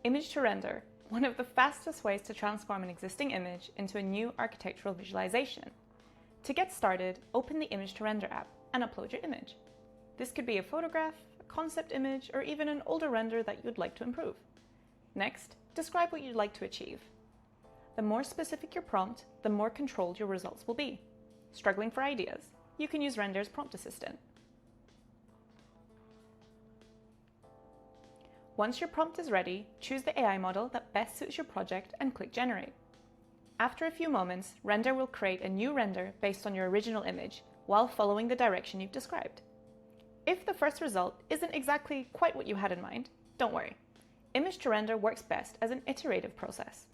Image to render, one of the fastest ways to transform an existing image into a new architectural visualization. To get started, open the Image to Render app and upload your image. This could be a photograph, a concept image, or even an older render that you'd like to improve. Next, describe what you'd like to achieve. The more specific your prompt, the more controlled your results will be. Struggling for ideas? You can use Rendair's prompt assistant. Once your prompt is ready, choose the AI model that best suits your project and click Generate. After a few moments, Rendair will create a new render based on your original image while following the direction you've described. If the first result isn't exactly quite what you had in mind, don't worry. Image to render works best as an iterative process.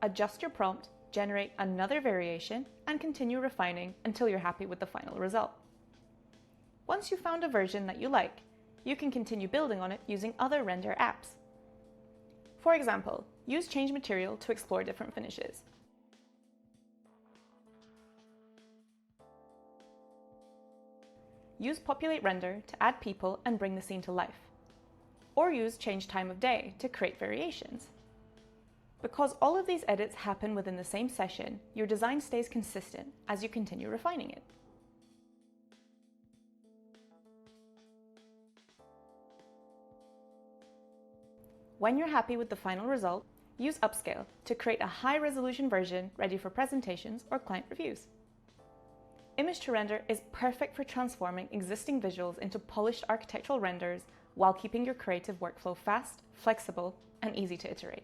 Adjust your prompt, generate another variation, and continue refining until you're happy with the final result. Once you've found a version that you like, you can continue building on it using other Rendair apps. For example, use Change Material to explore different finishes. Use Populate Render to add people and bring the scene to life. Or use Change Time of Day to create variations. Because all of these edits happen within the same session, your design stays consistent as you continue refining it. When you're happy with the final result, use Upscale to create a high-resolution version ready for presentations or client reviews. Image to Render is perfect for transforming existing visuals into polished architectural renders while keeping your creative workflow fast, flexible, and easy to iterate.